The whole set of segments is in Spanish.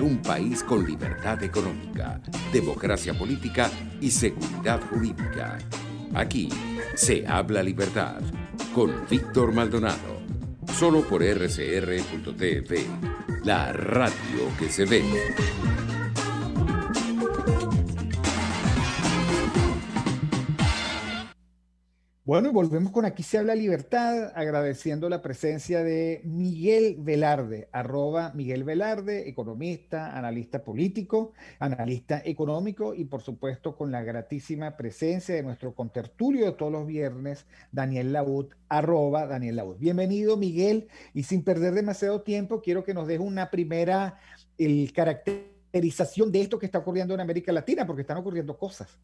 Un país con libertad económica, democracia política y seguridad jurídica. Aquí se habla libertad con Víctor Maldonado. Solo por rcr.tv, la radio que se ve. Bueno, y volvemos con Aquí se habla libertad, agradeciendo la presencia de Miguel Velarde, arroba Miguel Velarde, economista, analista político, analista económico y por supuesto con la gratísima presencia de nuestro contertulio de todos los viernes, Daniel Laud, arroba Daniel Laud. Bienvenido, Miguel, y sin perder demasiado tiempo, quiero que nos deje una primera caracterización de esto que está ocurriendo en América Latina, porque están ocurriendo cosas.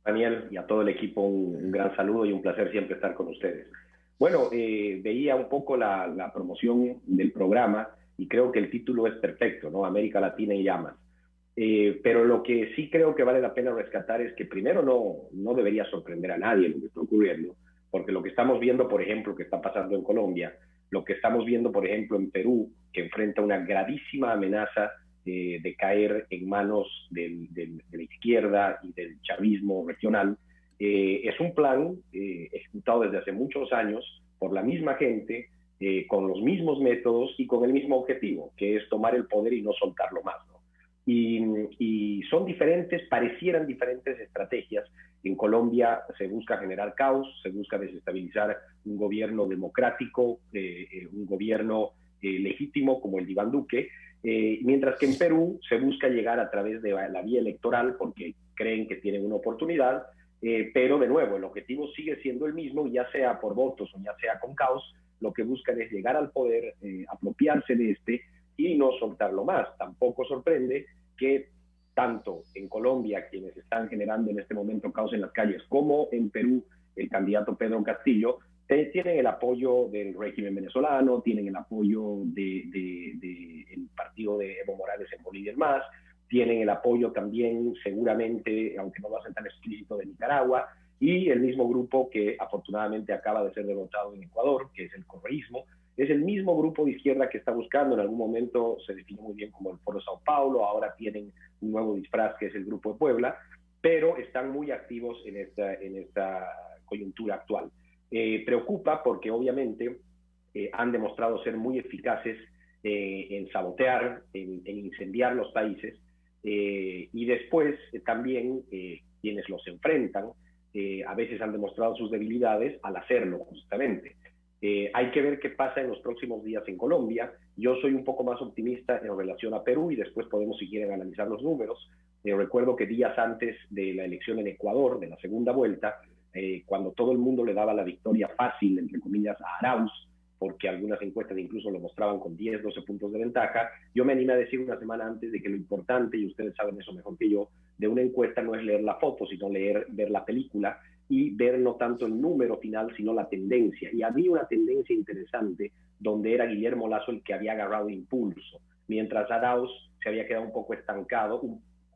Daniel, y a todo el equipo un gran saludo y un placer siempre estar con ustedes. Bueno, veía un poco la promoción del programa y creo que el título es perfecto, ¿no? América Latina en llamas. Pero lo que sí creo que vale la pena rescatar es que primero no debería sorprender a nadie lo que está ocurriendo, porque lo que estamos viendo, por ejemplo, que está pasando en Colombia, lo que estamos viendo, por ejemplo, en Perú, que enfrenta una gravísima amenaza de caer en manos de la izquierda y del chavismo regional, es un plan ejecutado desde hace muchos años por la misma gente, con los mismos métodos y con el mismo objetivo, que es tomar el poder y no soltarlo más, ¿no? Y son diferentes, parecieran diferentes estrategias. En Colombia se busca generar caos, se busca desestabilizar un gobierno democrático, un gobierno legítimo como el de Iván Duque, mientras que en Perú se busca llegar a través de la vía electoral porque creen que tienen una oportunidad, pero de nuevo el objetivo sigue siendo el mismo, ya sea por votos o ya sea con caos. Lo que buscan es llegar al poder, apropiarse de este y no soltarlo más. Tampoco sorprende que tanto en Colombia, quienes están generando en este momento caos en las calles, como en Perú, el candidato Pedro Castillo, tienen el apoyo del régimen venezolano, tienen el apoyo del partido de Evo Morales en Bolivia y más, tienen el apoyo también, seguramente, aunque no lo hacen tan explícito, de Nicaragua, y el mismo grupo que afortunadamente acaba de ser derrotado en Ecuador, que es el correísmo. Es el mismo grupo de izquierda que está buscando, en algún momento se definió muy bien como el Foro Sao Paulo, ahora tienen un nuevo disfraz que es el Grupo de Puebla, pero están muy activos en esta coyuntura actual. Preocupa porque obviamente han demostrado ser muy eficaces en sabotear, en incendiar los países, y después también quienes los enfrentan a veces han demostrado sus debilidades al hacerlo justamente. Hay que ver qué pasa en los próximos días en Colombia. Yo soy un poco más optimista en relación a Perú y después podemos, si quieren, analizar los números. Recuerdo que días antes de la elección en Ecuador, de la segunda vuelta, cuando todo el mundo le daba la victoria fácil, entre comillas, a Arauz, porque algunas encuestas incluso lo mostraban con 10, 12 puntos de ventaja, yo me animé a decir una semana antes de que lo importante, y ustedes saben eso mejor que yo, de una encuesta no es leer la foto, sino ver la película y ver no tanto el número final, sino la tendencia. Y había una tendencia interesante donde era Guillermo Lasso el que había agarrado impulso, mientras Arauz se había quedado un poco estancado,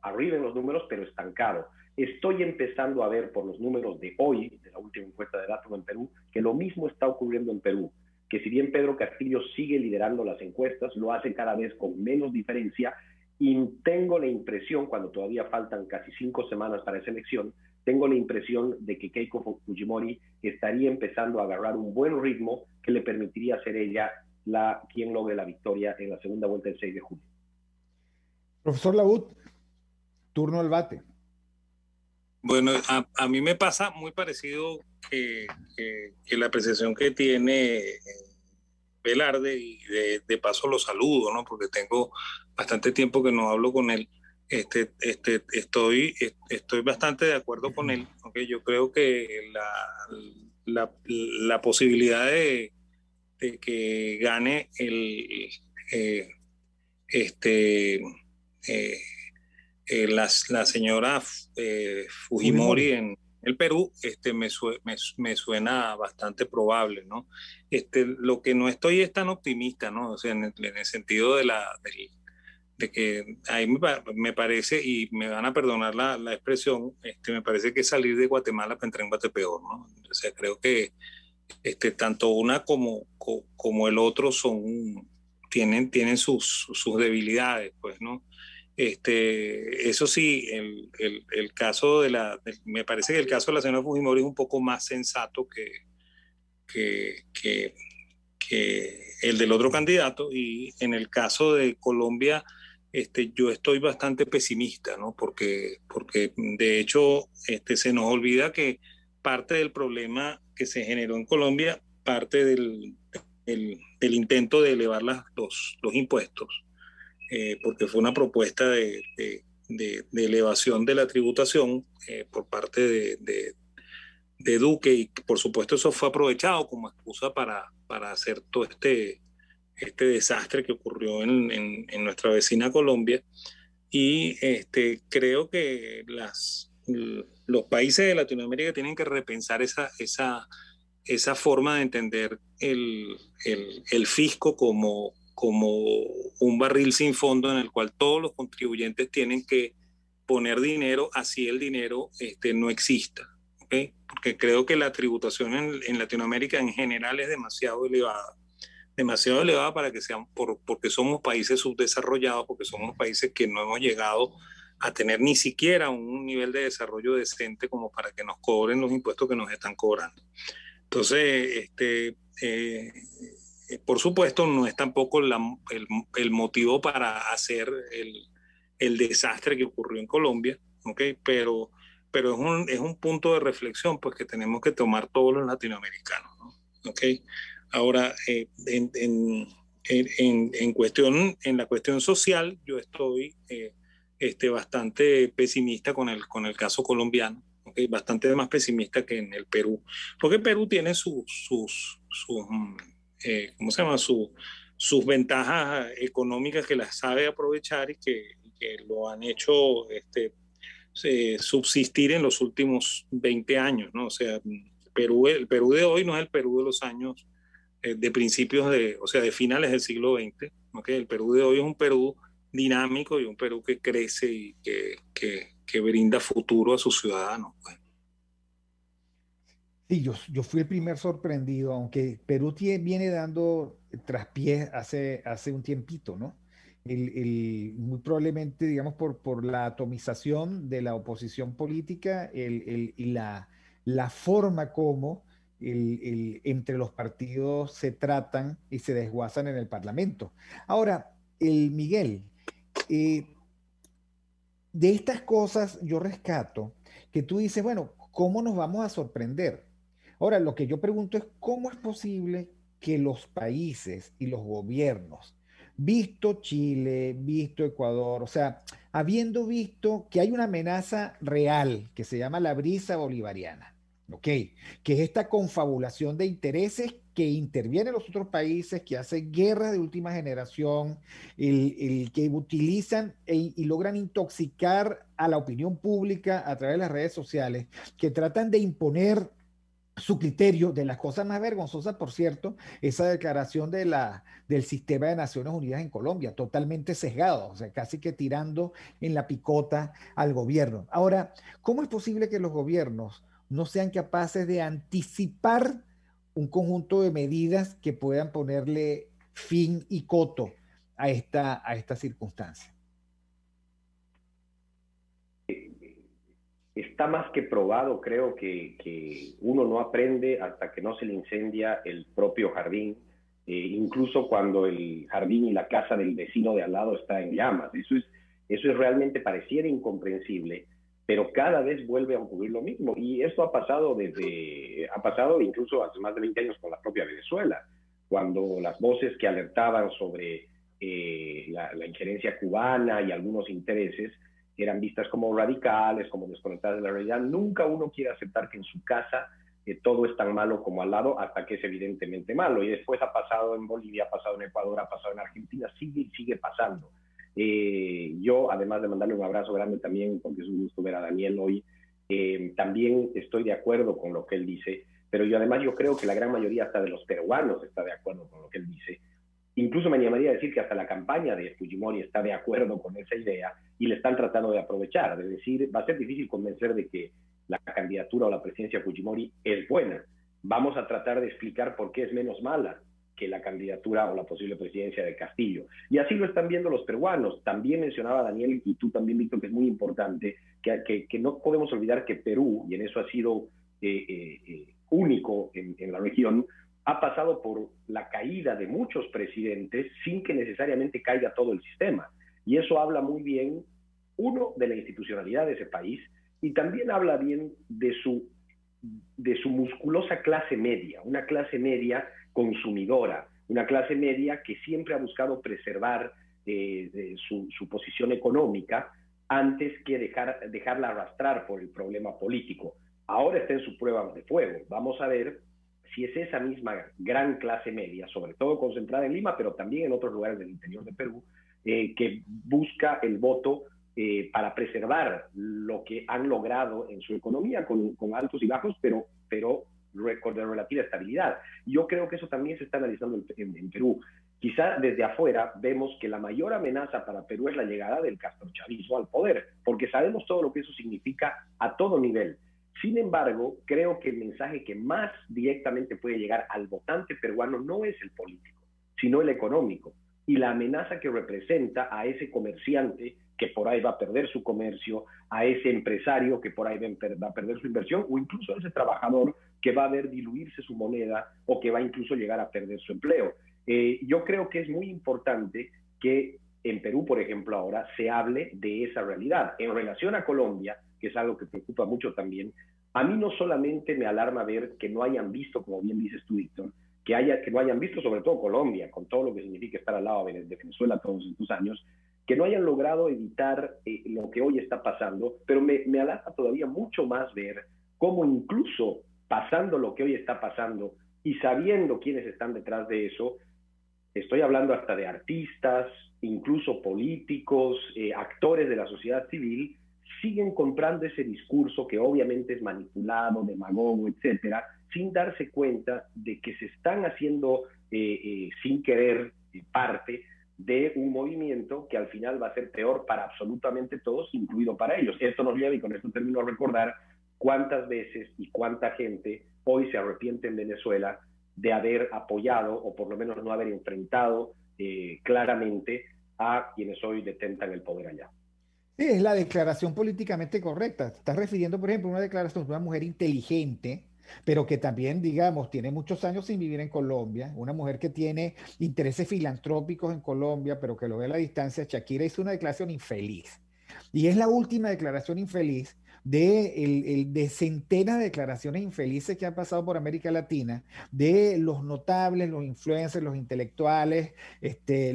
arriba en los números, pero estancado. Estoy empezando a ver por los números de hoy, de la última encuesta de datos en Perú, que lo mismo está ocurriendo en Perú, que si bien Pedro Castillo sigue liderando las encuestas, lo hace cada vez con menos diferencia, y tengo la impresión, cuando todavía faltan casi 5 semanas para esa elección, tengo la impresión de que Keiko Fujimori estaría empezando a agarrar un buen ritmo que le permitiría ser ella quien logre la victoria en la segunda vuelta del 6 de junio. Profesor Laud, turno al bate. Bueno, a mí me pasa muy parecido que la apreciación que tiene Velarde, y de paso lo saludo, ¿no? Porque tengo bastante tiempo que no hablo con él. Estoy bastante de acuerdo con él, aunque yo creo que la posibilidad de que gane eh, este, eh, la señora Fujimori en el Perú, me suena bastante probable, ¿no? Lo que no estoy es tan optimista, ¿no? O sea, en el sentido de que ahí me parece, y me van a perdonar la expresión, me parece que salir de Guatemala para entrar en Guatepeor, ¿no? O sea, creo que tanto una como el otro son tienen sus debilidades, pues, ¿no? Eso sí, el caso me parece que el caso de la señora Fujimori es un poco más sensato que, que, que el del otro candidato, y en el caso de Colombia, yo estoy bastante pesimista, ¿no? Porque de hecho se nos olvida que parte del problema que se generó en Colombia, parte del intento de elevar los impuestos, porque fue una propuesta de elevación de la tributación por parte de Duque, y por supuesto eso fue aprovechado como excusa para hacer todo este desastre que ocurrió en nuestra vecina Colombia. Y creo que los países de Latinoamérica tienen que repensar esa forma de entender el fisco como un barril sin fondo en el cual todos los contribuyentes tienen que poner dinero, así el dinero no exista. ¿Okay? Porque creo que la tributación en Latinoamérica en general es demasiado elevada para que sean, porque somos países subdesarrollados, porque somos países que no hemos llegado a tener ni siquiera un nivel de desarrollo decente como para que nos cobren los impuestos que nos están cobrando. Entonces, por supuesto, no es tampoco el motivo para hacer el desastre que ocurrió en Colombia, ¿okay? Pero es un punto de reflexión, pues, que tenemos que tomar todos los latinoamericanos, ¿no? ¿Okay? Ahora, en la cuestión social, yo estoy bastante pesimista con el caso colombiano, ¿okay? Bastante más pesimista que en el Perú, porque Perú tiene ¿cómo se llama? Sus ventajas económicas que las sabe aprovechar y que lo han hecho subsistir en los últimos 20 años, ¿no? O sea, el Perú de hoy no es el Perú de los años de principios o sea, de finales del siglo XX, ¿okay? El Perú de hoy es un Perú dinámico y un Perú que crece y que brinda futuro a sus ciudadanos, pues. Sí, yo fui el primer sorprendido, aunque Perú viene dando traspiés hace un tiempito, ¿no? Muy probablemente, digamos, por la atomización de la oposición política y la forma como entre los partidos se tratan y se desguazan en el Parlamento. Ahora, Miguel, eh, de estas cosas yo rescato que tú dices, bueno, ¿cómo nos vamos a sorprender? Ahora, lo que yo pregunto es, ¿cómo es posible que los países y los gobiernos, visto Chile, visto Ecuador, o sea, habiendo visto que hay una amenaza real que se llama la brisa bolivariana, ¿ok? Que es esta confabulación de intereses que intervienen los otros países, que hacen guerras de última generación, el que utilizan y logran intoxicar a la opinión pública a través de las redes sociales, que tratan de imponer su criterio. De las cosas más vergonzosas, por cierto, esa declaración del sistema de Naciones Unidas en Colombia, totalmente sesgado, o sea, casi que tirando en la picota al gobierno. Ahora, ¿cómo es posible que los gobiernos no sean capaces de anticipar un conjunto de medidas que puedan ponerle fin y coto a esta circunstancia? Está más que probado, creo que uno no aprende hasta que no se le incendia el propio jardín, incluso cuando el jardín y la casa del vecino de al lado está en llamas. Eso es realmente, pareciera incomprensible, pero cada vez vuelve a ocurrir lo mismo. Y esto ha pasado incluso hace más de 20 años con la propia Venezuela, cuando las voces que alertaban sobre la injerencia cubana y algunos intereses eran vistas como radicales, como desconectadas de la realidad. Nunca uno quiere aceptar que en su casa todo es tan malo como al lado, hasta que es evidentemente malo. Y después ha pasado en Bolivia, ha pasado en Ecuador, ha pasado en Argentina, sigue pasando. Yo, además de mandarle un abrazo grande también, porque es un gusto ver a Daniel hoy, también estoy de acuerdo con lo que él dice, pero yo creo que la gran mayoría hasta de los peruanos está de acuerdo con lo que él dice. Incluso me animaría a decir que hasta la campaña de Fujimori está de acuerdo con esa idea y le están tratando de aprovechar. Es decir, va a ser difícil convencer de que la candidatura o la presidencia de Fujimori es buena. Vamos a tratar de explicar por qué es menos mala que la candidatura o la posible presidencia de Castillo. Y así lo están viendo los peruanos. También mencionaba Daniel, y tú también, Víctor, que es muy importante, que no podemos olvidar que Perú, y en eso ha sido único en la región, ha pasado por la caída de muchos presidentes sin que necesariamente caiga todo el sistema. Y eso habla muy bien, uno, de la institucionalidad de ese país, y también habla bien de su musculosa clase media, una clase media consumidora, una clase media que siempre ha buscado preservar su posición económica antes que dejarla arrastrar por el problema político. Ahora está en su prueba de fuego. Vamos a ver si es esa misma gran clase media, sobre todo concentrada en Lima, pero también en otros lugares del interior de Perú, que busca el voto para preservar lo que han logrado en su economía, con altos y bajos, pero con relativa estabilidad. Yo creo que eso también se está analizando en Perú. Quizá desde afuera vemos que la mayor amenaza para Perú es la llegada del castrochavismo al poder, porque sabemos todo lo que eso significa a todo nivel. Sin embargo, creo que el mensaje que más directamente puede llegar al votante peruano no es el político, sino el económico, y la amenaza que representa a ese comerciante que por ahí va a perder su comercio, a ese empresario que por ahí va a perder su inversión, o incluso a ese trabajador que va a ver diluirse su moneda o que va incluso llegar a perder su empleo. Yo creo que es muy importante que en Perú, por ejemplo, ahora se hable de esa realidad. En relación a Colombia, que es algo que preocupa mucho también, a mí no solamente me alarma ver que no hayan visto, como bien dices tú, Víctor, que no hayan visto sobre todo Colombia, con todo lo que significa estar al lado de Venezuela todos estos años, que no hayan logrado evitar lo que hoy está pasando, pero me alarma todavía mucho más ver cómo incluso pasando lo que hoy está pasando y sabiendo quiénes están detrás de eso, estoy hablando hasta de artistas, incluso políticos, actores de la sociedad civil, siguen comprando ese discurso que obviamente es manipulado, demagogo, etcétera, sin darse cuenta de que se están haciendo sin querer parte de un movimiento que al final va a ser peor para absolutamente todos, incluido para ellos. Esto nos lleva, y con esto termino, a recordar cuántas veces y cuánta gente hoy se arrepiente en Venezuela de haber apoyado, o por lo menos no haber enfrentado claramente a quienes hoy detentan el poder allá. Sí, es la declaración políticamente correcta. Te estás refiriendo, por ejemplo, a una declaración de una mujer inteligente, pero que también, digamos, tiene muchos años sin vivir en Colombia, una mujer que tiene intereses filantrópicos en Colombia, pero que lo ve a la distancia. Shakira hizo una declaración infeliz. Y es la última declaración infeliz de centenas de declaraciones infelices que han pasado por América Latina, de los notables, los influencers, los intelectuales,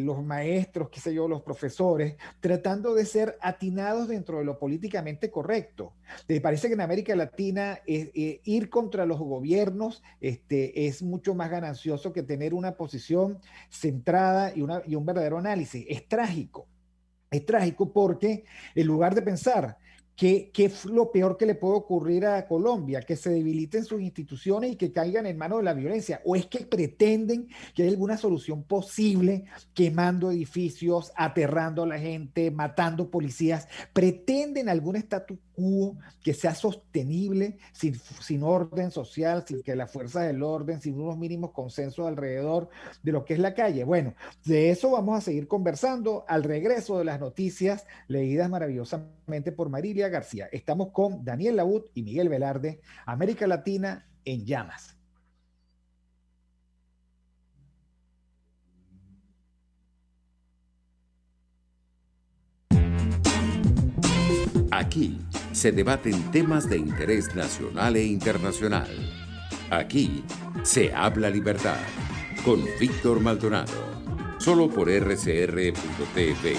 los maestros, qué sé yo, los profesores, tratando de ser atinados dentro de lo políticamente correcto. Me parece que en América Latina ir contra los gobiernos es mucho más ganancioso que tener una posición centrada y un verdadero análisis. Es trágico porque en lugar de pensar ¿qué es lo peor que le puede ocurrir a Colombia? Que se debiliten sus instituciones y que caigan en manos de la violencia. ¿O es que pretenden que hay alguna solución posible quemando edificios, aterrando a la gente, matando policías? ¿Pretenden algún status quo que sea sostenible sin orden social, sin que las fuerzas del orden, sin unos mínimos consensos alrededor de lo que es la calle? Bueno, de eso vamos a seguir conversando al regreso de las noticias leídas maravillosamente por Marilia García. Estamos con Daniel Laud y Miguel Velarde, América Latina en llamas. Aquí se debaten temas de interés nacional e internacional. Aquí se habla libertad con Víctor Maldonado. Solo por RCR.tv,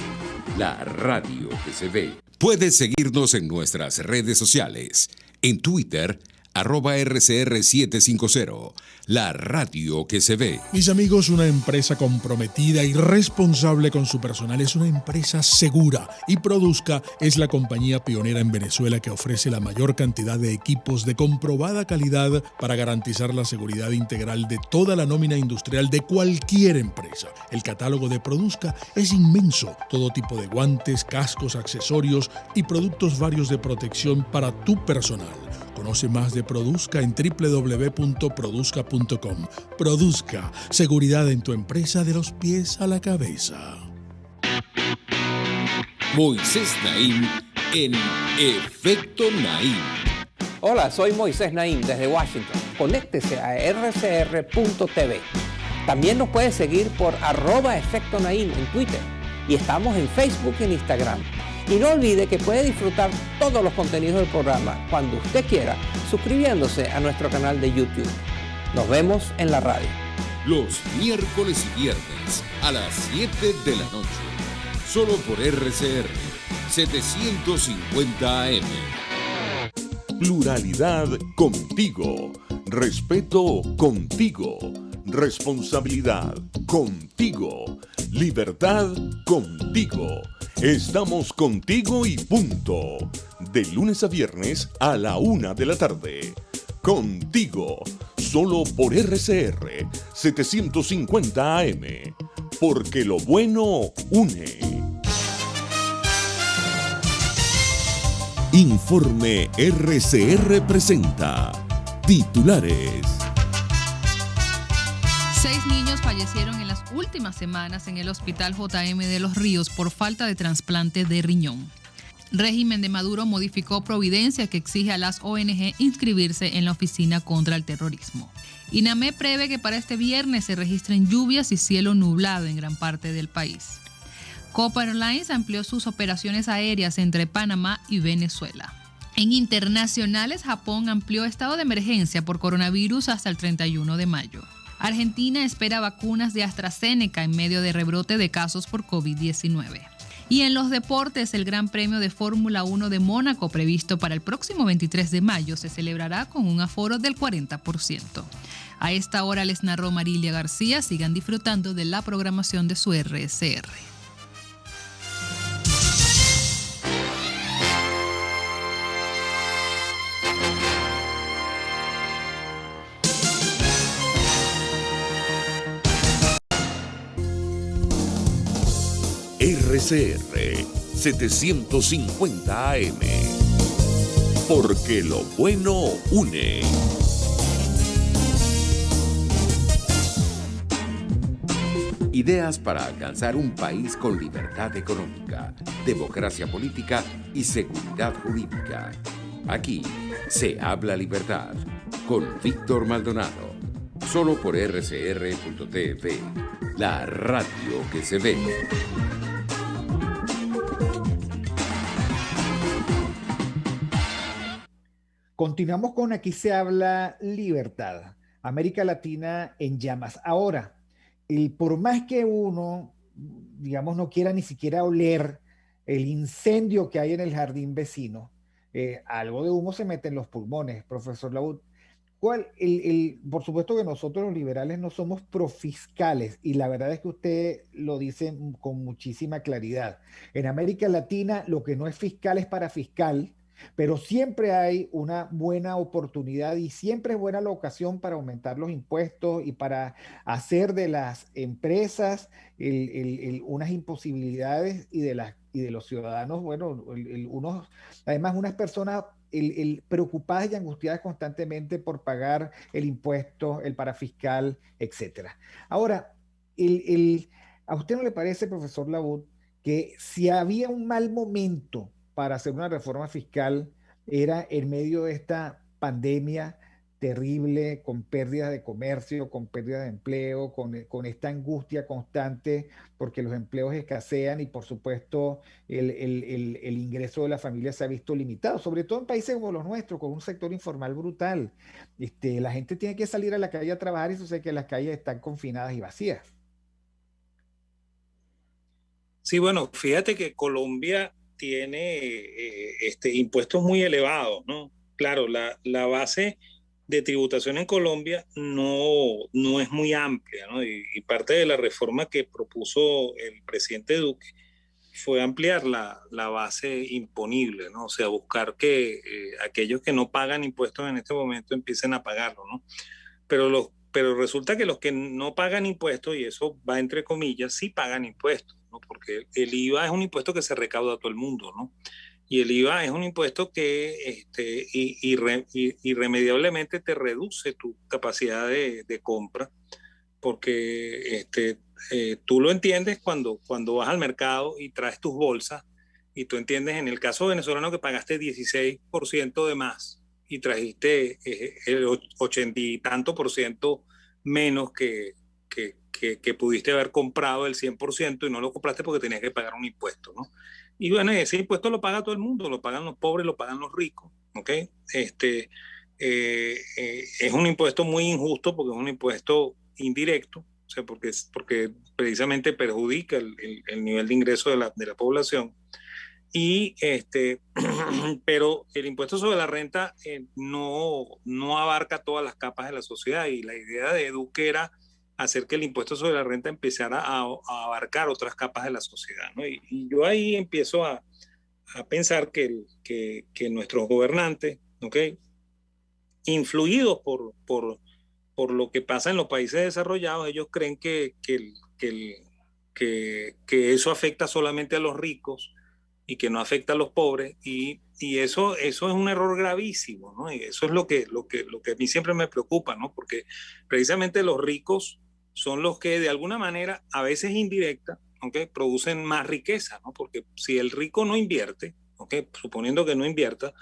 la radio que se ve. Puedes seguirnos en nuestras redes sociales. En Twitter, @RCR750, la radio que se ve. Mis amigos, una empresa comprometida y responsable con su personal es una empresa segura, y Produzca es la compañía pionera en Venezuela que ofrece la mayor cantidad de equipos de comprobada calidad para garantizar la seguridad integral de toda la nómina industrial de cualquier empresa. El catálogo de Produzca es inmenso, todo tipo de guantes, cascos, accesorios y productos varios de protección para tu personal. Conoce más de Produzca en www.produzca.com. Produzca, seguridad en tu empresa de los pies a la cabeza. Moisés Naim en Efecto Naim. Hola, soy Moisés Naim desde Washington. Conéctese a rcr.tv. También nos puede seguir por @Efecto Naim en Twitter. Y estamos en Facebook y en Instagram. Y no olvide que puede disfrutar todos los contenidos del programa cuando usted quiera, suscribiéndose a nuestro canal de YouTube. Nos vemos en la radio. Los miércoles y viernes a las 7 de la noche. Solo por RCR 750 AM. Pluralidad contigo. Respeto contigo. Responsabilidad contigo. Libertad contigo. Estamos contigo y punto. De lunes a viernes a la 1 de la tarde. Contigo. Solo por RCR 750 AM. Porque lo bueno une. Informe RCR presenta titulares. 6 niños fallecieron en las últimas semanas en el Hospital JM de Los Ríos por falta de trasplante de riñón. Régimen de Maduro modificó providencia que exige a las ONG inscribirse en la Oficina contra el Terrorismo. INAME prevé que para este viernes se registren lluvias y cielo nublado en gran parte del país. Copa Airlines amplió sus operaciones aéreas entre Panamá y Venezuela. En internacionales, Japón amplió estado de emergencia por coronavirus hasta el 31 de mayo. Argentina espera vacunas de AstraZeneca en medio de rebrote de casos por COVID-19. Y en los deportes, el Gran Premio de Fórmula 1 de Mónaco, previsto para el próximo 23 de mayo, se celebrará con un aforo del 40%. A esta hora les narró Marilia García. Sigan disfrutando de la programación de su RCR. RCR 750 AM. Porque lo bueno une. Ideas para alcanzar un país con libertad económica, democracia política y seguridad jurídica. Aquí se habla libertad con Víctor Maldonado. Solo por rcr.tv, la radio que se ve. Continuamos con Aquí se habla libertad. América Latina en llamas. Ahora, por más que uno, digamos, no quiera ni siquiera oler el incendio que hay en el jardín vecino, algo de humo se mete en los pulmones, profesor Laud. Por supuesto que nosotros los liberales no somos profiscales, y la verdad es que usted lo dice con muchísima claridad. En América Latina lo que no es fiscal es para fiscal, pero siempre hay una buena oportunidad y siempre es buena la ocasión para aumentar los impuestos y para hacer de las empresas unas imposibilidades y de los ciudadanos, bueno, además unas personas preocupadas y angustiadas constantemente por pagar el impuesto, el parafiscal, etcétera. Ahora, ¿a usted no le parece, profesor Laud, que si había un mal momento para hacer una reforma fiscal era en medio de esta pandemia terrible, con pérdidas de comercio, con pérdidas de empleo, con esta angustia constante porque los empleos escasean y por supuesto el ingreso de la familia se ha visto limitado, sobre todo en países como los nuestros, con un sector informal brutal? La gente tiene que salir a la calle a trabajar y sucede que las calles están confinadas y vacías. Sí, bueno, fíjate que Colombia tiene impuestos muy elevados, ¿no? Claro, la base de tributación en Colombia no es muy amplia, ¿no? Y parte de la reforma que propuso el presidente Duque fue ampliar la base imponible, ¿no? O sea, buscar que aquellos que no pagan impuestos en este momento empiecen a pagarlo, ¿no? Pero resulta que los que no pagan impuestos, y eso va entre comillas, sí pagan impuestos, ¿no? Porque el IVA es un impuesto que se recauda a todo el mundo, ¿no? Y el IVA es un impuesto que irremediablemente te reduce tu capacidad de compra, porque tú lo entiendes cuando vas al mercado y traes tus bolsas, y tú entiendes en el caso venezolano que pagaste 16% de más y trajiste el 80 y tanto por ciento menos que pudiste haber comprado el 100% y no lo compraste porque tenías que pagar un impuesto, ¿no? Y bueno, ese impuesto lo paga todo el mundo, lo pagan los pobres, lo pagan los ricos, ¿ok? Es un impuesto muy injusto porque es un impuesto indirecto, o sea, porque precisamente perjudica el nivel de ingreso de la población. Y pero el impuesto sobre la renta no abarca todas las capas de la sociedad, y la idea de Duque era hacer que el impuesto sobre la renta empezara a abarcar otras capas de la sociedad, ¿no? Y yo ahí empiezo a pensar que nuestros gobernantes, ¿okay?, influidos por lo que pasa en los países desarrollados, ellos creen que eso afecta solamente a los ricos y que no afecta a los pobres, y eso es un error gravísimo, ¿no? Y eso es lo que a mí siempre me preocupa, ¿no? Porque precisamente los ricos son los que de alguna manera, a veces indirecta, ¿okay?, producen más riqueza, ¿no? Porque si el rico no invierte, ¿okay?, suponiendo que no invierta,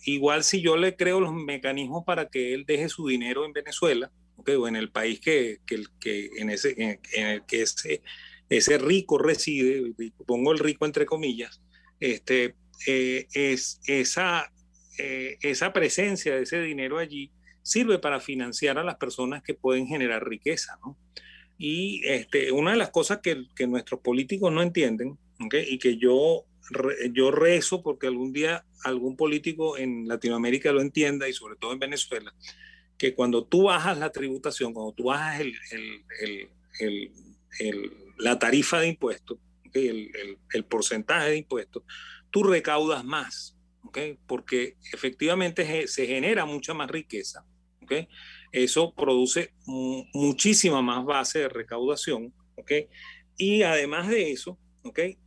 igual si yo le creo los mecanismos para que él deje su dinero en Venezuela, ¿okay?, o en el país en el que ese rico reside, pongo el rico entre comillas, esa presencia de ese dinero allí sirve para financiar a las personas que pueden generar riqueza, ¿no? Y una de las cosas que nuestros políticos no entienden, ¿okay?, y que yo rezo porque algún día algún político en Latinoamérica lo entienda, y sobre todo en Venezuela, que cuando tú bajas la tributación, cuando tú bajas la tarifa de impuestos, ¿okay?, el porcentaje de impuestos, tú recaudas más, ¿okay?, porque efectivamente se genera mucha más riqueza, ¿okay? Eso produce muchísima más base de recaudación, ¿okay? Y además de eso, ¿okay?,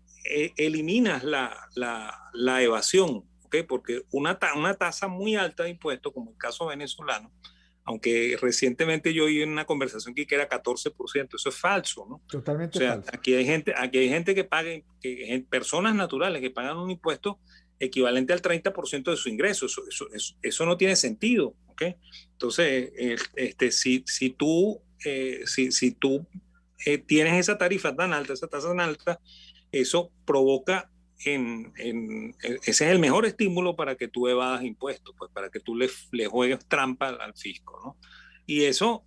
eliminas la evasión, ¿okay?, porque una tasa muy alta de impuestos, como el caso venezolano, aunque recientemente yo oí en una conversación que era 14%, eso es falso, ¿no? Totalmente o sea, falso. Aquí hay gente que paga, personas naturales que pagan un impuesto equivalente al 30% de su ingreso. Eso no tiene sentido, ¿ok? Entonces, si tú tienes esa tarifa tan alta, esa tasa tan alta, eso provoca ese es el mejor estímulo para que tú evadas impuestos, pues para que tú le juegues trampa al fisco, ¿no? Y eso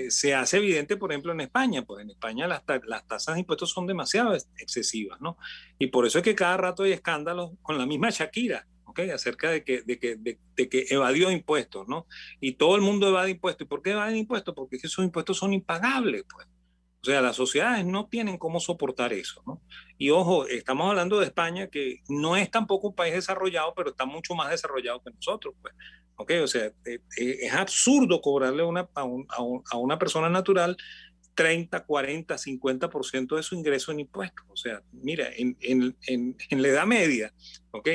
se hace evidente, por ejemplo, en España. Pues en España las tasas de impuestos son demasiado excesivas, ¿no? Y por eso es que cada rato hay escándalos con la misma Shakira, ¿okay?, acerca de que evadió impuestos, ¿no? Y todo el mundo evade impuestos. ¿Y por qué evaden impuestos? Porque esos impuestos son impagables, pues. O sea, las sociedades no tienen cómo soportar eso, ¿no? Y ojo, estamos hablando de España, que no es tampoco un país desarrollado, pero está mucho más desarrollado que nosotros, pues. ¿Ok? O sea, es absurdo cobrarle a una persona natural 30, 40, 50% de su ingreso en impuestos. O sea, mira, en la Edad Media, ¿ok?,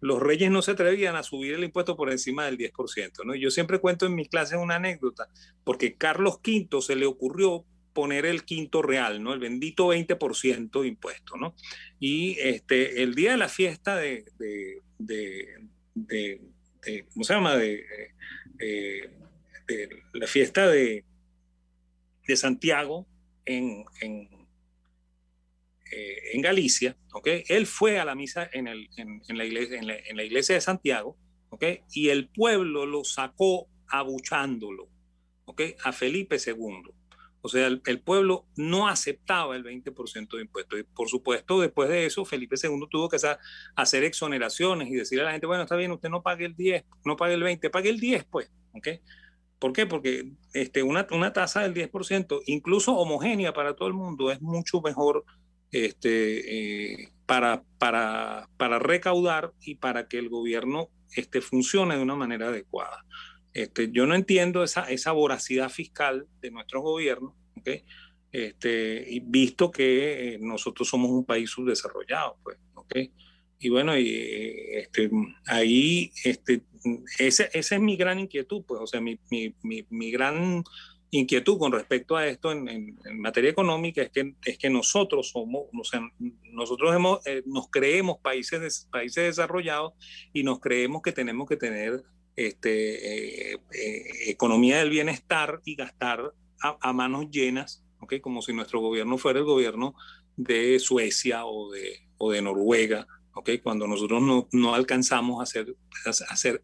los reyes no se atrevían a subir el impuesto por encima del 10%, ¿no? Yo siempre cuento en mis clases una anécdota, porque Carlos V se le ocurrió poner el quinto real, ¿no?, el bendito 20% de impuesto, ¿no? Y el día de la fiesta ¿cómo se llama? De la fiesta de Santiago en Galicia, ¿okay?, él fue a la misa en la iglesia de Santiago, ¿okay?, y el pueblo lo sacó abuchándolo, ¿okay?, a Felipe II. O sea, el pueblo no aceptaba el 20% de impuestos. Y por supuesto, después de eso, Felipe II tuvo que hacer exoneraciones y decirle a la gente, bueno, está bien, usted no pague el 10, no pague el 20, pague el 10, pues, ¿ok? ¿Por qué? Porque una tasa del 10%, incluso homogénea para todo el mundo, es mucho mejor para recaudar y para que el gobierno funcione de una manera adecuada. Yo no entiendo esa voracidad fiscal de nuestros gobiernos, ¿okay?, visto que nosotros somos un país subdesarrollado, pues, ¿okay? bueno, ahí esa es mi gran inquietud, pues, o sea, mi gran inquietud con respecto a esto en materia económica es que nosotros somos, o sea, nosotros nos creemos países desarrollados y nos creemos que tenemos que tener economía del bienestar y gastar a manos llenas, ¿okay? Como si nuestro gobierno fuera el gobierno de Suecia o de Noruega, ¿okay? Cuando nosotros no alcanzamos a ser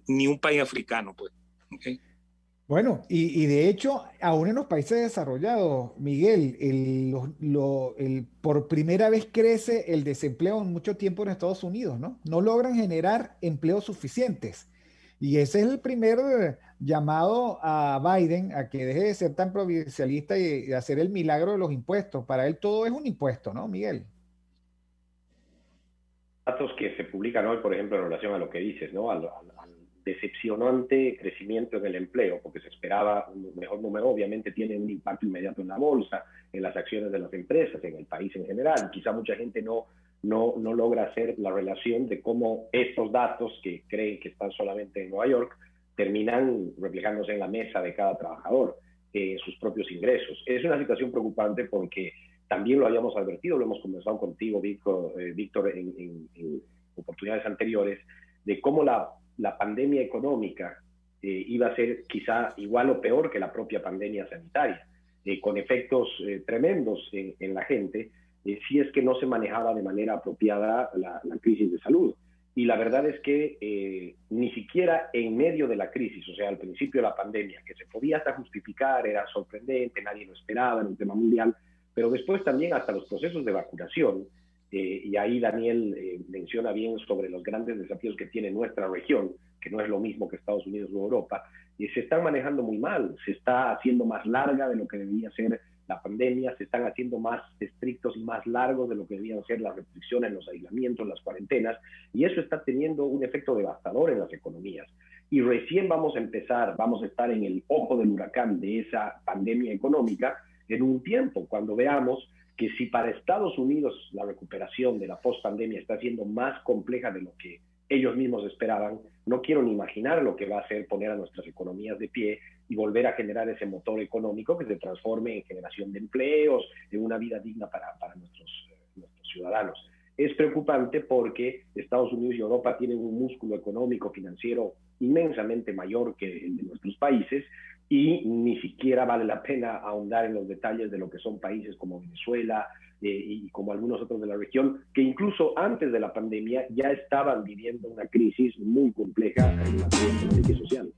ni un país africano, pues, ¿okay? Bueno, y de hecho, aún en los países desarrollados, Miguel, por primera vez crece el desempleo en mucho tiempo en Estados Unidos, ¿no? No logran generar empleos suficientes. Y ese es el primer llamado a Biden a que deje de ser tan provincialista y hacer el milagro de los impuestos. Para él todo es un impuesto, ¿no, Miguel? Datos que se publican hoy, por ejemplo, en relación a lo que dices, ¿no? Al decepcionante crecimiento en el empleo, porque se esperaba un mejor número, obviamente tiene un impacto inmediato en la bolsa, en las acciones de las empresas, en el país en general. Quizá mucha gente no logra hacer la relación de cómo estos datos que creen que están solamente en Nueva York terminan reflejándose en la mesa de cada trabajador, en sus propios ingresos. Es una situación preocupante porque también lo habíamos advertido, lo hemos conversado contigo, Víctor, en oportunidades anteriores, de cómo la pandemia económica iba a ser quizá igual o peor que la propia pandemia sanitaria, con efectos tremendos en la gente, si es que no se manejaba de manera apropiada la crisis de salud. Y la verdad es que ni siquiera en medio de la crisis, o sea, al principio de la pandemia, que se podía hasta justificar, era sorprendente, nadie lo esperaba, en un tema mundial, pero después también hasta los procesos de vacunación, y ahí Daniel menciona bien sobre los grandes desafíos que tiene nuestra región, que no es lo mismo que Estados Unidos o Europa, y se están manejando muy mal, se está haciendo más larga de lo que debería ser la pandemia, se están haciendo más estrictos y más largos de lo que debían ser las restricciones, los aislamientos, las cuarentenas, y eso está teniendo un efecto devastador en las economías. Y recién vamos a estar en el ojo del huracán de esa pandemia económica en un tiempo, cuando veamos que si para Estados Unidos la recuperación de la post-pandemia está siendo más compleja de lo que ellos mismos esperaban, no quiero ni imaginar lo que va a hacer poner a nuestras economías de pie y volver a generar ese motor económico que se transforme en generación de empleos, en una vida digna para nuestros ciudadanos. Es preocupante porque Estados Unidos y Europa tienen un músculo económico financiero inmensamente mayor que el de nuestros países, y ni siquiera vale la pena ahondar en los detalles de lo que son países como Venezuela y como algunos otros de la región, que incluso antes de la pandemia ya estaban viviendo una crisis muy compleja en materia económica y social.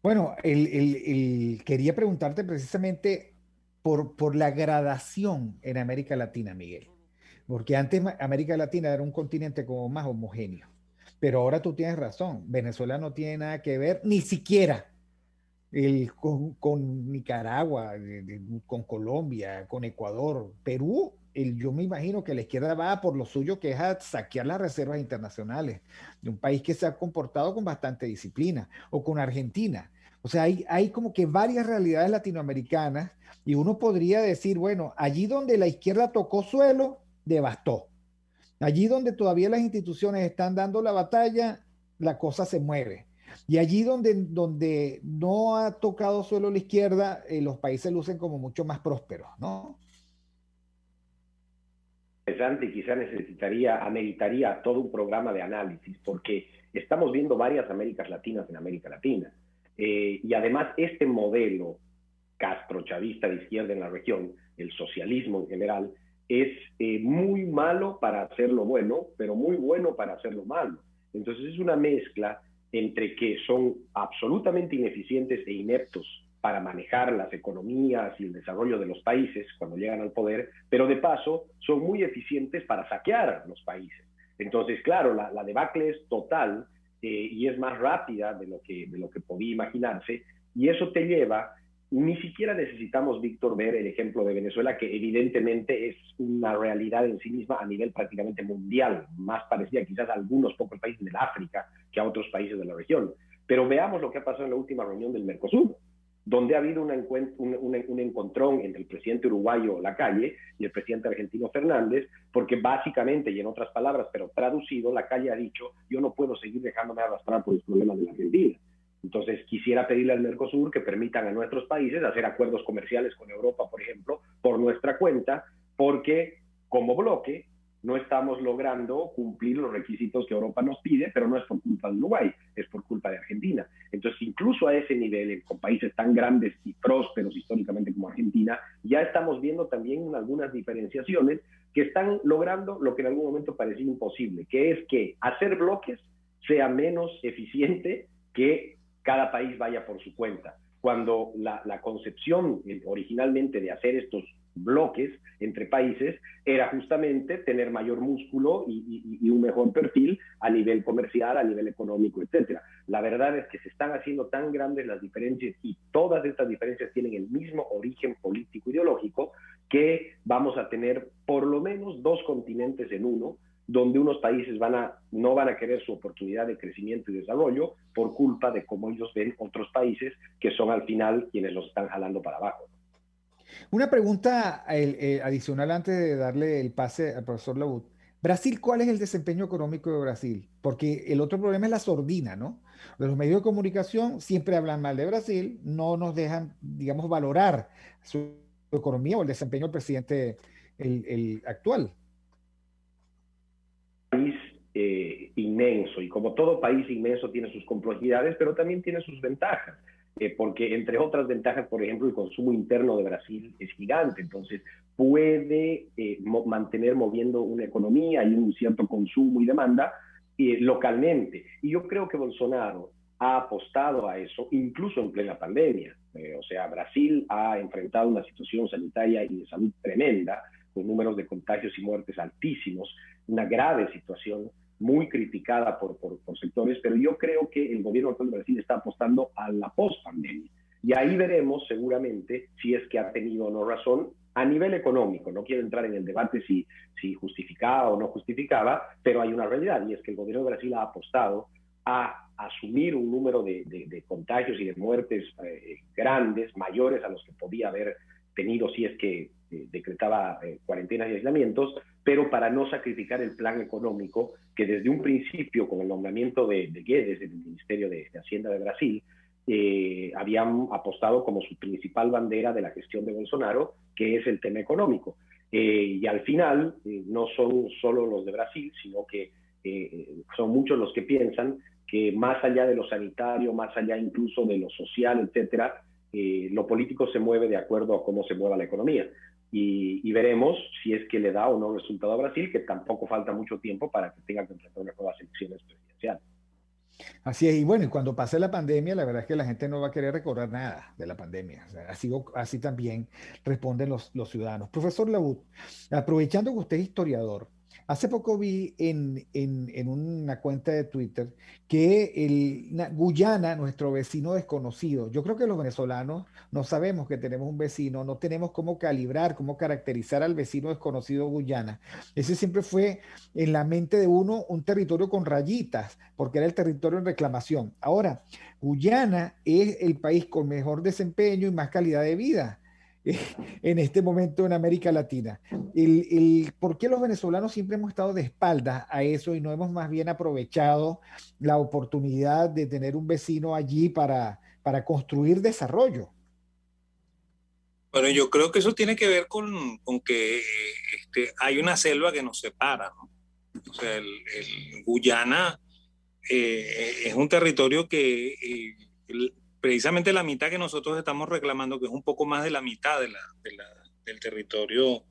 Bueno, quería preguntarte precisamente por la gradación en América Latina, Miguel, porque antes América Latina era un continente como más homogéneo, pero ahora tú tienes razón, Venezuela no tiene nada que ver, ni siquiera con Nicaragua, con Colombia, con Ecuador, Perú. Yo me imagino que la izquierda va por lo suyo, que es a saquear las reservas internacionales de un país que se ha comportado con bastante disciplina, o con Argentina. O sea, hay como que varias realidades latinoamericanas, y uno podría decir, bueno, allí donde la izquierda tocó suelo, devastó. Allí donde todavía las instituciones están dando la batalla, la cosa se mueve. Y allí donde no ha tocado suelo la izquierda, los países lucen como mucho más prósperos, ¿no? Interesante, y quizá ameritaría todo un programa de análisis, porque estamos viendo varias Américas Latinas en América Latina. Y además este modelo castrochavista de izquierda en la región, el socialismo en general, es muy malo para hacerlo bueno, pero muy bueno para hacerlo malo. Entonces es una mezcla entre que son absolutamente ineficientes e ineptos para manejar las economías y el desarrollo de los países cuando llegan al poder, pero de paso son muy eficientes para saquear los países. Entonces, claro, la debacle es total y es más rápida de lo que podía imaginarse, y eso te lleva. Ni siquiera necesitamos, Víctor, ver el ejemplo de Venezuela, que evidentemente es una realidad en sí misma a nivel prácticamente mundial, más parecida quizás a algunos pocos países del África que a otros países de la región. Pero veamos lo que ha pasado en la última reunión del Mercosur. donde ha habido un encontrón entre el presidente uruguayo Lacalle y el presidente argentino Fernández, porque básicamente, y en otras palabras, pero traducido, Lacalle ha dicho, yo no puedo seguir dejándome arrastrar por los problemas de la Argentina. Entonces, quisiera pedirle al Mercosur que permitan a nuestros países hacer acuerdos comerciales con Europa, por ejemplo, por nuestra cuenta, porque como bloque no estamos logrando cumplir los requisitos que Europa nos pide, pero no es por culpa de Uruguay, es por culpa de Argentina. Entonces, incluso a ese nivel, con países tan grandes y prósperos históricamente como Argentina, ya estamos viendo también algunas diferenciaciones que están logrando lo que en algún momento parecía imposible, que es que hacer bloques sea menos eficiente que cada país vaya por su cuenta. Cuando la concepción originalmente de hacer estos bloques entre países era justamente tener mayor músculo y un mejor perfil a nivel comercial, a nivel económico, etcétera. La verdad es que se están haciendo tan grandes las diferencias y todas estas diferencias tienen el mismo origen político ideológico que vamos a tener por lo menos 2 continentes en uno, donde unos países no van a querer su oportunidad de crecimiento y desarrollo por culpa de cómo ellos ven otros países que son al final quienes los están jalando para abajo. Una pregunta adicional antes de darle el pase al profesor Labut. Brasil, ¿cuál es el desempeño económico de Brasil? Porque el otro problema es la sordina, ¿no? Los medios de comunicación siempre hablan mal de Brasil, no nos dejan, digamos, valorar su economía o el desempeño del presidente el actual. País inmenso, y como todo país inmenso tiene sus complejidades, pero también tiene sus ventajas. Porque entre otras ventajas, por ejemplo, el consumo interno de Brasil es gigante, entonces puede mantener moviendo una economía y un cierto consumo y demanda localmente. Y yo creo que Bolsonaro ha apostado a eso, incluso en plena pandemia. O sea, Brasil ha enfrentado una situación sanitaria y de salud tremenda, con números de contagios y muertes altísimos, una grave situación, muy criticada por sectores, pero yo creo que el gobierno actual de Brasil está apostando a la post-pandemia. Y ahí veremos seguramente si es que ha tenido o no razón a nivel económico. No quiero entrar en el debate si justificaba o no justificaba, pero hay una realidad, y es que el gobierno de Brasil ha apostado a asumir un número de contagios y de muertes grandes, mayores a los que podía haber tenido si es que decretaba cuarentenas y aislamientos, pero para no sacrificar el plan económico que desde un principio, con el nombramiento de Guedes del Ministerio de Hacienda de Brasil, habían apostado como su principal bandera de la gestión de Bolsonaro, que es el tema económico. Y al final no son solo los de Brasil, sino que son muchos los que piensan que más allá de lo sanitario, más allá incluso de lo social, etcétera, lo político se mueve de acuerdo a cómo se mueva la economía. Y veremos si es que le da o no resultado a Brasil, que tampoco falta mucho tiempo para que tenga que enfrentar unas nuevas elecciones presidenciales. Así es, y bueno, y cuando pase la pandemia, la verdad es que la gente no va a querer recordar nada de la pandemia. O sea, así también responden los ciudadanos. Profesor Labut, aprovechando que usted es historiador, hace poco vi en una cuenta de Twitter que Guyana, nuestro vecino desconocido, yo creo que los venezolanos no sabemos que tenemos un vecino, no tenemos cómo calibrar, cómo caracterizar al vecino desconocido Guyana. Ese siempre fue en la mente de uno un territorio con rayitas, porque era el territorio en reclamación. Ahora, Guyana es el país con mejor desempeño y más calidad de vida en este momento en América Latina. ¿Por qué los venezolanos siempre hemos estado de espaldas a eso y no hemos más bien aprovechado la oportunidad de tener un vecino allí para construir desarrollo? Bueno, yo creo que eso tiene que ver con que hay una selva que nos separa, ¿no? O sea, el Guyana es un territorio que precisamente la mitad que nosotros estamos reclamando, que es un poco más de la mitad del territorio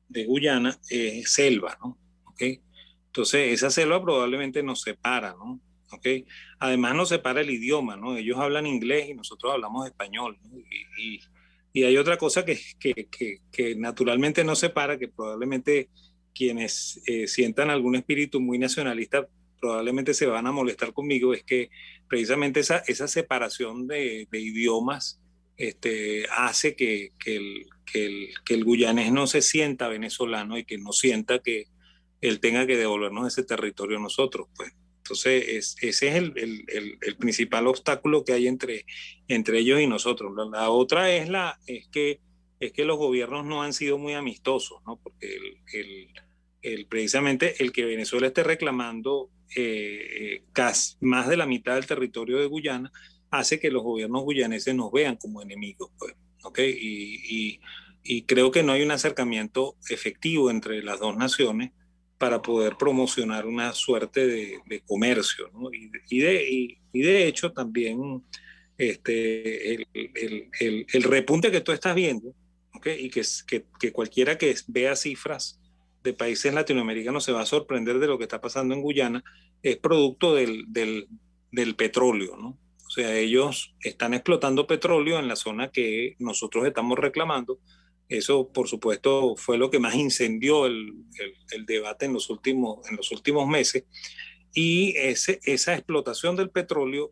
de Guyana, es selva, ¿no? ¿Okay? Entonces, esa selva probablemente nos separa, ¿no? ¿Okay? Además, nos separa el idioma, ¿no? Ellos hablan inglés y nosotros hablamos español, ¿no? Y hay otra cosa que naturalmente nos separa, que probablemente quienes sientan algún espíritu muy nacionalista probablemente se van a molestar conmigo, es que precisamente esa separación de idiomas hace que el guyanés no se sienta venezolano y que no sienta que él tenga que devolvernos ese territorio a nosotros, pues. Entonces, ese es el principal obstáculo que hay entre ellos y nosotros. La otra es que los gobiernos no han sido muy amistosos, ¿no? Porque precisamente el que Venezuela esté reclamando casi más de la mitad del territorio de Guyana hace que los gobiernos guyaneses nos vean como enemigos, pues, ¿ok? Y creo que no hay un acercamiento efectivo entre las dos naciones para poder promocionar una suerte de comercio, ¿no? Y de hecho también el repunte que tú estás viendo, ¿okay? Y que cualquiera que vea cifras de países latinoamericanos se va a sorprender de lo que está pasando en Guyana, es producto del petróleo, ¿no? O sea, ellos están explotando petróleo en la zona que nosotros estamos reclamando. Eso, por supuesto, fue lo que más incendió el debate en los últimos meses. Y esa explotación del petróleo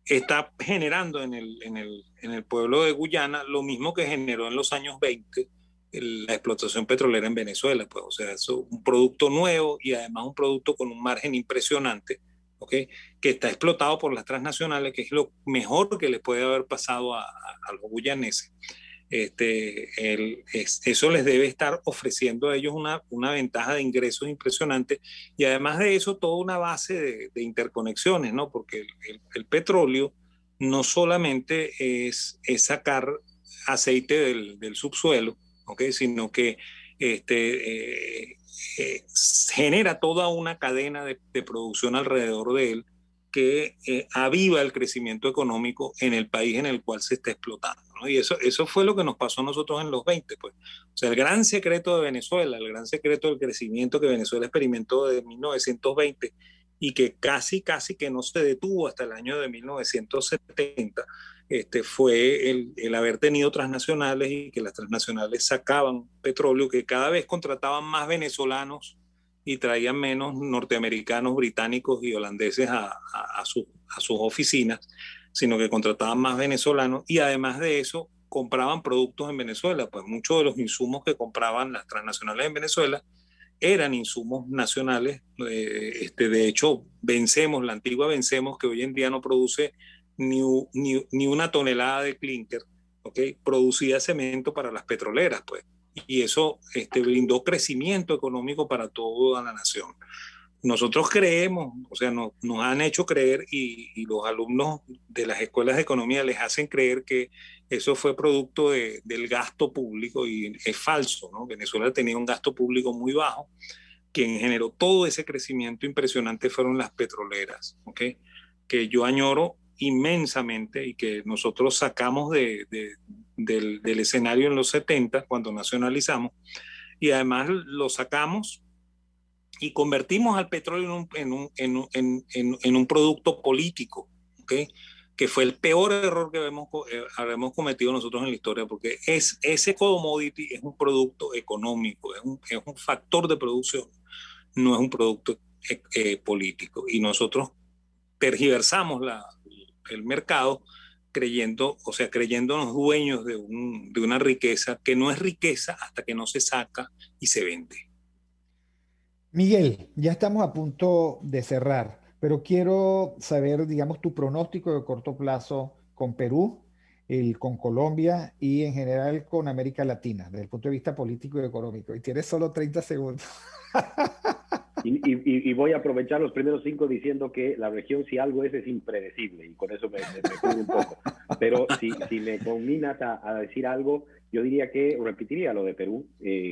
está generando en el pueblo de Guyana lo mismo que generó en los años 20 la explotación petrolera en Venezuela. Pues, o sea, es un producto nuevo y además un producto con un margen impresionante, ¿okay? Que está explotado por las transnacionales, que es lo mejor que les puede haber pasado a los guyaneses. Eso les debe estar ofreciendo a ellos una ventaja de ingresos impresionante, y además de eso toda una base de interconexiones, ¿no? Porque el petróleo no solamente es sacar aceite del subsuelo, ¿okay? Sino que genera toda una cadena de producción alrededor de él que aviva el crecimiento económico en el país en el cual se está explotando, ¿no? Y eso fue lo que nos pasó a nosotros en los 20, pues. O sea, el gran secreto de Venezuela, el gran secreto del crecimiento que Venezuela experimentó desde 1920 y que casi que no se detuvo hasta el año de 1970, fue el haber tenido transnacionales, y que las transnacionales sacaban petróleo, que cada vez contrataban más venezolanos y traían menos norteamericanos, británicos y holandeses a sus oficinas, sino que contrataban más venezolanos, y además de eso compraban productos en Venezuela. Pues muchos de los insumos que compraban las transnacionales en Venezuela eran insumos nacionales. De hecho, la antigua Vencemos, que hoy en día no produce ni una tonelada de clínker, ¿okay? Producía cemento para las petroleras, pues. Y eso brindó crecimiento económico para toda la nación. Nosotros creemos, o sea, nos han hecho creer, y los alumnos de las escuelas de economía les hacen creer que eso fue producto del gasto público, y es falso, ¿no? Venezuela tenía un gasto público muy bajo. Quien generó todo ese crecimiento impresionante fueron las petroleras, ¿okay? Que yo añoro inmensamente y que nosotros sacamos del escenario en los 70 cuando nacionalizamos, y además lo sacamos y convertimos al petróleo en un producto político, ¿okay? Que fue el peor error que habremos cometido nosotros en la historia, porque ese commodity es un producto económico, es un factor de producción, no es un producto político, y nosotros tergiversamos el mercado creyéndonos dueños de una riqueza que no es riqueza hasta que no se saca y se vende. Miguel, ya estamos a punto de cerrar, pero quiero saber, digamos, tu pronóstico de corto plazo con Perú, con Colombia y en general con América Latina, desde el punto de vista político y económico. Y tienes solo 30 segundos. Y voy a aprovechar los primeros 5 diciendo que la región, si algo es impredecible, y con eso me cubro un poco. Pero si me combinas a decir algo, yo diría que repetiría lo de Perú.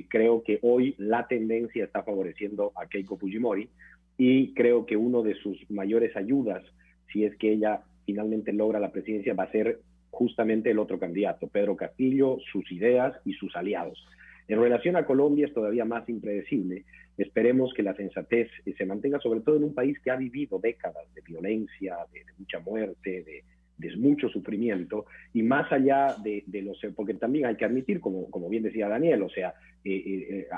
Creo que hoy la tendencia está favoreciendo a Keiko Fujimori, y creo que uno de sus mayores ayudas, si es que ella finalmente logra la presidencia, va a ser justamente el otro candidato, Pedro Castillo, sus ideas y sus aliados. En relación a Colombia es todavía más impredecible. Esperemos que la sensatez se mantenga, sobre todo en un país que ha vivido décadas de violencia, de mucha muerte, de mucho sufrimiento, y más allá de los... Porque también hay que admitir, como bien decía Daniel, o sea,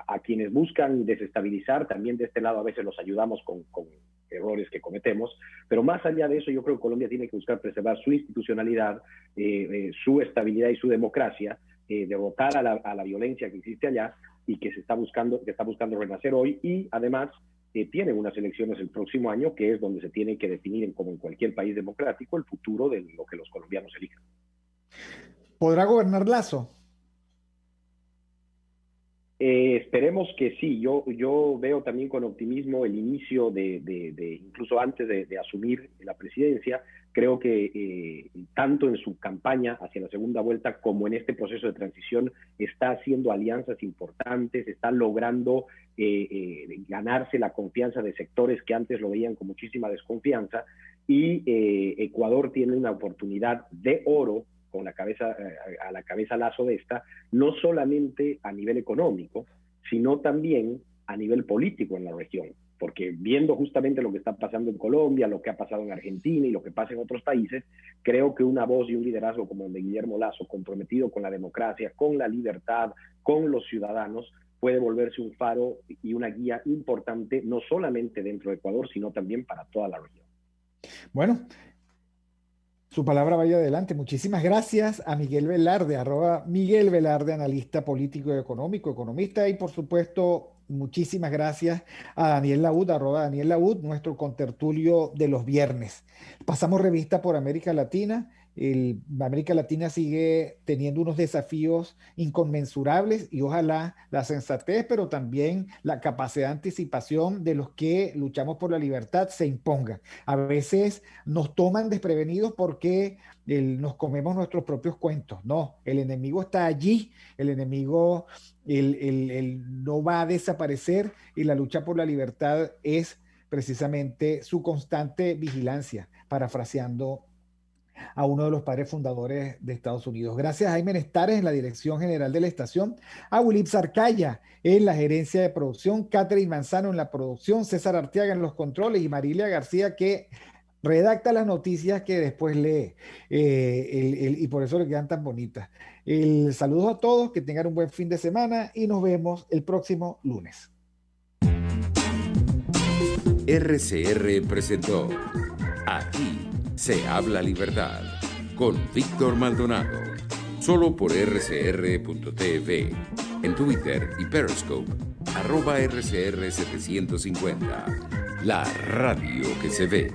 a quienes buscan desestabilizar, también de este lado a veces los ayudamos con errores que cometemos, pero más allá de eso yo creo que Colombia tiene que buscar preservar su institucionalidad, su estabilidad y su democracia, derrotar a la violencia que existe allá, y que está buscando renacer hoy, y además tiene unas elecciones el próximo año, que es donde se tiene que definir, como en cualquier país democrático, el futuro de lo que los colombianos elijan. ¿Podrá gobernar Lasso? Esperemos que sí. Yo veo también con optimismo el inicio incluso antes de asumir la presidencia. Creo que tanto en su campaña hacia la segunda vuelta como en este proceso de transición está haciendo alianzas importantes, está logrando ganarse la confianza de sectores que antes lo veían con muchísima desconfianza, y Ecuador tiene una oportunidad de oro con a la cabeza Lasso de esta, no solamente a nivel económico, sino también a nivel político en la región, porque viendo justamente lo que está pasando en Colombia, lo que ha pasado en Argentina y lo que pasa en otros países, creo que una voz y un liderazgo como el de Guillermo Lasso, comprometido con la democracia, con la libertad, con los ciudadanos, puede volverse un faro y una guía importante, no solamente dentro de Ecuador, sino también para toda la región. Bueno, su palabra vaya adelante. Muchísimas gracias a Miguel Velarde, @Miguel Velarde, analista político y económico, economista, y por supuesto, muchísimas gracias a Daniel Laud, @Daniel Laud, nuestro contertulio de los viernes. Pasamos revista por América Latina. América Latina sigue teniendo unos desafíos inconmensurables, y ojalá la sensatez, pero también la capacidad de anticipación de los que luchamos por la libertad se imponga. A veces nos toman desprevenidos porque nos comemos nuestros propios cuentos. No, el enemigo está allí, el enemigo no va a desaparecer, y la lucha por la libertad es precisamente su constante vigilancia, parafraseando a uno de los padres fundadores de Estados Unidos. Gracias a Jaime Nestares en la dirección general de la estación, a Wilip Sarcaya en la gerencia de producción, Catherine Manzano en la producción, César Arteaga en los controles y Marilia García, que redacta las noticias que después lee, y por eso le quedan tan bonitas. Saludos a todos, que tengan un buen fin de semana y nos vemos el próximo lunes. RCR presentó Aquí se habla libertad con Víctor Maldonado, solo por rcr.tv, en Twitter y Periscope, @RCR750, la radio que se ve.